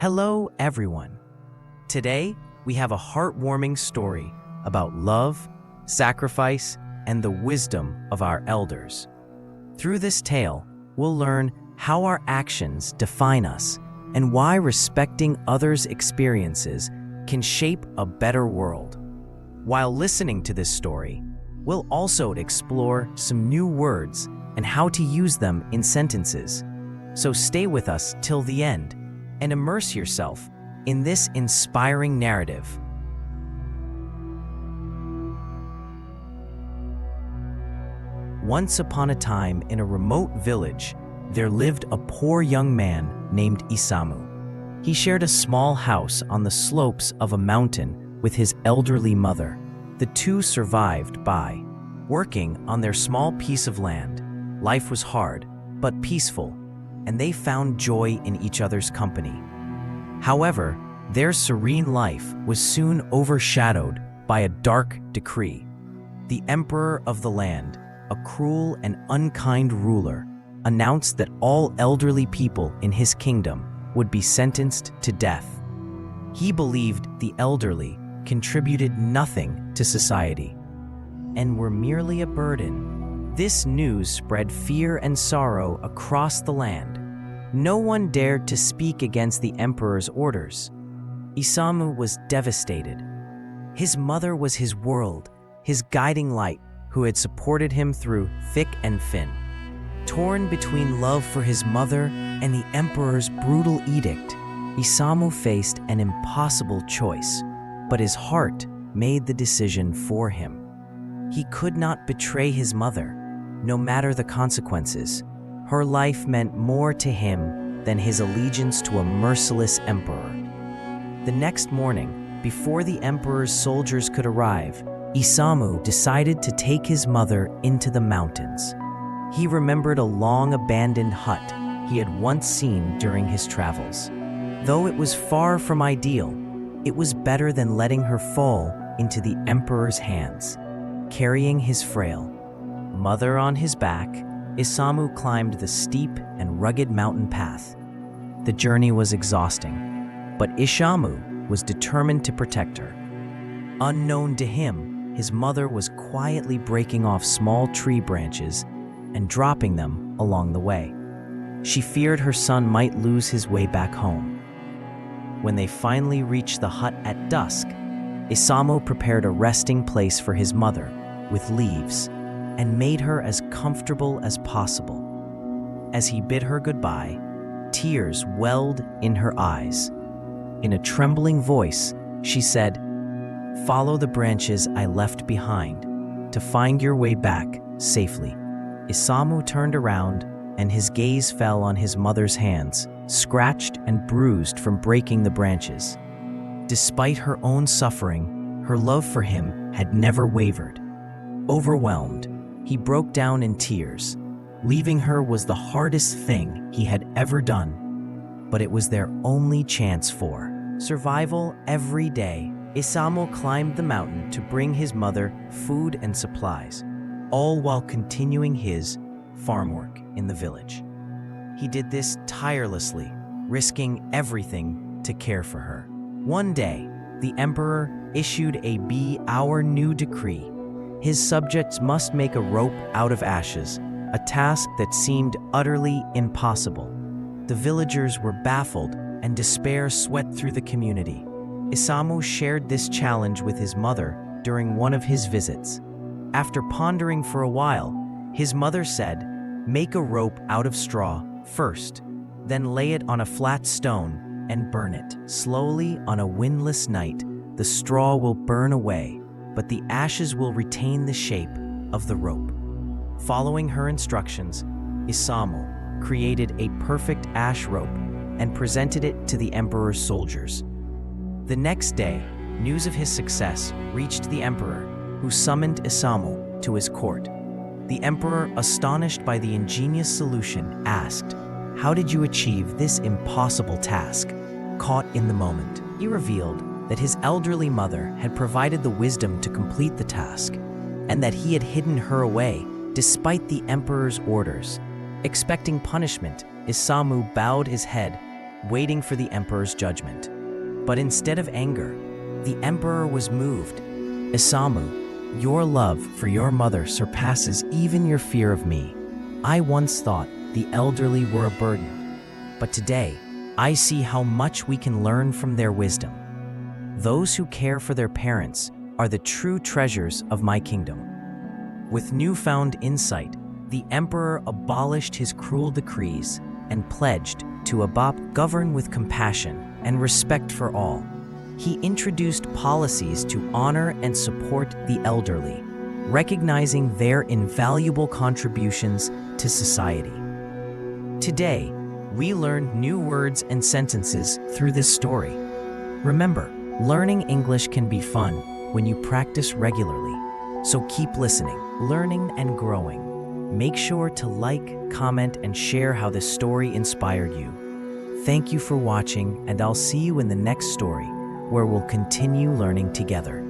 Hello, everyone. Today, we have a heartwarming story about love, sacrifice, and the wisdom of our elders. Through this tale, we'll learn how our actions define us and why respecting others' experiences can shape a better world. While listening to this story, we'll also explore some new words and how to use them in sentences. So stay with us till the end and immerse yourself in this inspiring narrative. Once upon a time, in a remote village, there lived a poor young man named Isamu. He shared a small house on the slopes of a mountain with his elderly mother. The two survived by working on their small piece of land. Life was hard, but peaceful, and they found joy in each other's company. However, their serene life was soon overshadowed by a dark decree. The emperor of the land, a cruel and unkind ruler, announced that all elderly people in his kingdom would be sentenced to death. He believed the elderly contributed nothing to society and were merely a burden. This news spread fear and sorrow across the land. No one dared to speak against the emperor's orders. Isamu was devastated. His mother was his world, his guiding light, who had supported him through thick and thin. Torn between love for his mother and the emperor's brutal edict, Isamu faced an impossible choice, but his heart made the decision for him. He could not betray his mother, no matter the consequences. Her life meant more to him than his allegiance to a merciless emperor. The next morning, before the emperor's soldiers could arrive, Isamu decided to take his mother into the mountains. He remembered a long abandoned hut he had once seen during his travels. Though it was far from ideal, it was better than letting her fall into the emperor's hands. Carrying his frail mother on his back, Isamu climbed the steep and rugged mountain path. The journey was exhausting, but Isamu was determined to protect her. Unknown to him, his mother was quietly breaking off small tree branches and dropping them along the way. She feared her son might lose his way back home. When they finally reached the hut at dusk, Isamu prepared a resting place for his mother with leaves and made her as comfortable as possible. As he bid her goodbye, tears welled in her eyes. In a trembling voice, she said, "Follow the branches I left behind to find your way back safely." Isamu turned around and his gaze fell on his mother's hands, scratched and bruised from breaking the branches. Despite her own suffering, her love for him had never wavered. Overwhelmed, he broke down in tears. Leaving her was the hardest thing he had ever done, but it was their only chance for survival. Every day, Isamu climbed the mountain to bring his mother food and supplies, all while continuing his farm work in the village. He did this tirelessly, risking everything to care for her. One day, the emperor issued our new decree. His subjects must make a rope out of ashes, a task that seemed utterly impossible. The villagers were baffled, and despair swept through the community. Isamu shared this challenge with his mother during one of his visits. After pondering for a while, his mother said, "Make a rope out of straw first, then lay it on a flat stone and burn it. Slowly on a windless night, the straw will burn away, but the ashes will retain the shape of the rope." Following her instructions, Isamu created a perfect ash rope and presented it to the emperor's soldiers. The next day, news of his success reached the emperor, who summoned Isamu to his court. The emperor, astonished by the ingenious solution, asked, "How did you achieve this impossible task?" Caught in the moment, he revealed that his elderly mother had provided the wisdom to complete the task, and that he had hidden her away despite the emperor's orders. Expecting punishment, Isamu bowed his head waiting for the emperor's judgment. But instead of anger, the emperor was moved. "Isamu, your love for your mother surpasses even your fear of me. I once thought the elderly were a burden, but today I see how much we can learn from their wisdom. Those who care for their parents are the true treasures of my kingdom." With newfound insight, the emperor abolished his cruel decrees and pledged to govern with compassion and respect for all. He introduced policies to honor and support the elderly, recognizing their invaluable contributions to society. Today, we learned new words and sentences through this story. Remember, learning English can be fun when you practice regularly. So keep listening, learning, and growing. Make sure to like, comment, and share how this story inspired you. Thank you for watching, and I'll see you in the next story, where we'll continue learning together.